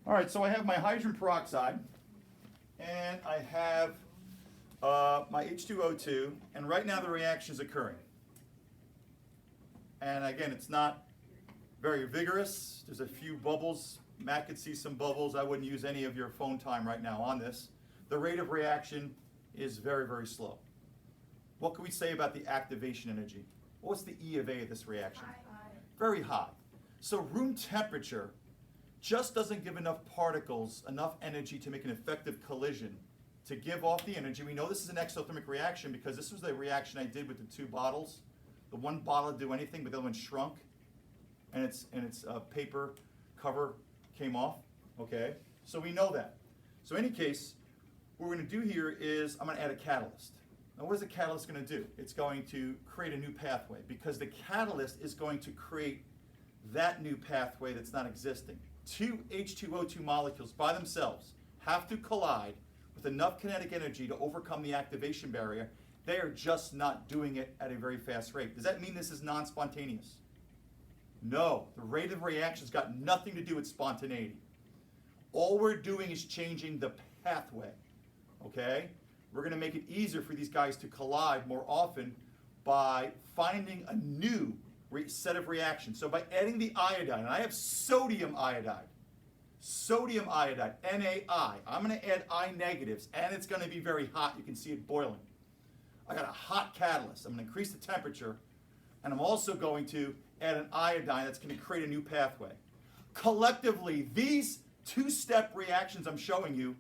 All right, so I have my hydrogen peroxide, and I have my H2O2, and right now the reaction is occurring. And again, it's not very vigorous. There's a few bubbles. Matt could see some bubbles. I wouldn't use any of your phone time right now on this. The rate of reaction is very, very slow. What can we say about the activation energy? What's the E of A of this reaction? High. Very high. So room temperature just doesn't give enough particles, enough energy to make an effective collision to give off the energy. We know this is an exothermic reaction because this was the reaction I did with the two bottles. The one bottle didn't do anything, but the other one shrunk, and its paper cover came off. Okay, so we know that. So in any case, what we're going to do here is I'm going to add a catalyst. Now what is the catalyst going to do? It's going to create a new pathway because the catalyst is going to create that new pathway that's not existing. Two H2O2 molecules by themselves have to collide with enough kinetic energy to overcome the activation barrier. They are just not doing it at a very fast rate. Does that mean this is non-spontaneous? No, the rate of reaction has got nothing to do with spontaneity. All we're doing is changing the pathway, okay? We're going to make it easier for these guys to collide more often by finding a new set of reactions. So by adding the iodine, and I have sodium iodide, NaI. I'm going to add I negatives, and it's going to be very hot. You can see it boiling. I got a hot catalyst. I'm going to increase the temperature, and I'm also going to add an iodine that's going to create a new pathway. Collectively, these two-step reactions I'm showing you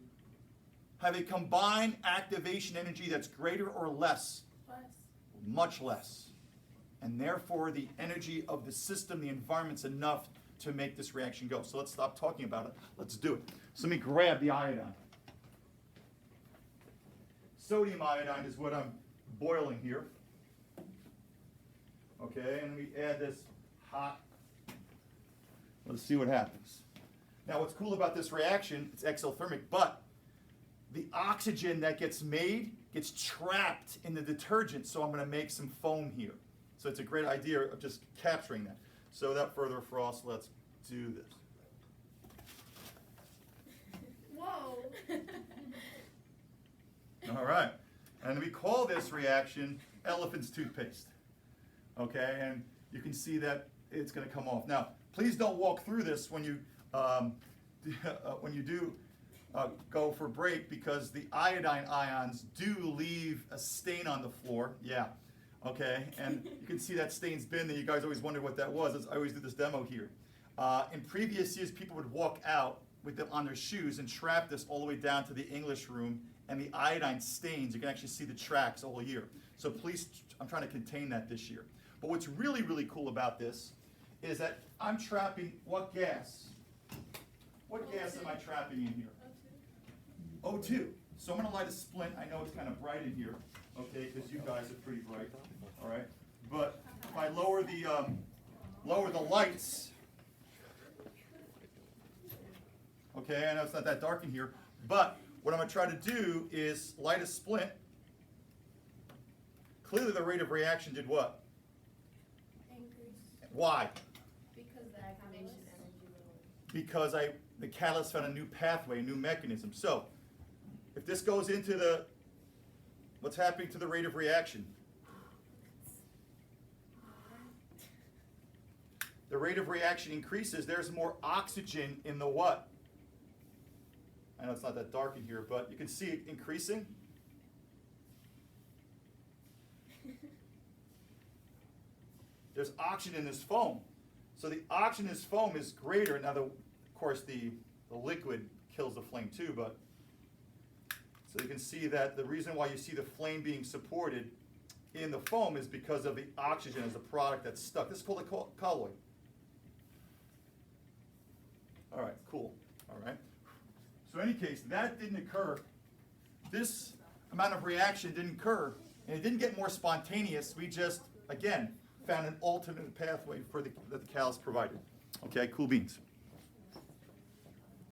have a combined activation energy that's greater or less? Less. Much less. And therefore, the energy of the system, the environment's enough to make this reaction go. So let's stop talking about it. Let's do it. So let me grab the iodine. Sodium iodine is what I'm boiling here. Okay, and we add this hot. Let's see what happens. Now what's cool about this reaction, it's exothermic, but the oxygen that gets made gets trapped in the detergent, so I'm going to make some foam here. So it's a great idea of just capturing that. So without further frost, let's do this. Whoa. All right. And we call this reaction elephant's toothpaste. Okay, and you can see that it's going to come off. Now, please don't walk through this when you do go for break, because the iodine ions do leave a stain on the floor. Yeah. Okay, and you can see that stain's been there. You guys always wonder what that was. I always do this demo here. In previous years, people would walk out with them on their shoes and trap this all the way down to the English room, and the iodine stains, you can actually see the tracks all year. So please, I'm trying to contain that this year. But what's really, really cool about this is that I'm trapping what gas? What gas am I trapping in here? O2. So I'm going to light a splint. I know it's kind of bright in here, okay, because you guys are pretty bright, all right? But if I lower the lights, okay, I know it's not that dark in here, but what I'm going to try to do is light a splint. Clearly the rate of reaction did what? Increase. Why? Because the activation energy will. Because the catalyst found a new pathway, a new mechanism. So if this goes into what's happening to the rate of reaction? The rate of reaction increases. There's more oxygen in the what? I know it's not that dark in here, but you can see it increasing. There's oxygen in this foam. So the oxygen in this foam is greater. Now, of course, the liquid kills the flame too, but so you can see that the reason why you see the flame being supported in the foam is because of the oxygen as a product that's stuck. This is called a colloid. All right, cool. All right. So in any case, that didn't occur. This amount of reaction didn't occur, and it didn't get more spontaneous. We just, again, found an alternate pathway that the catalyst provided. Okay, cool beans.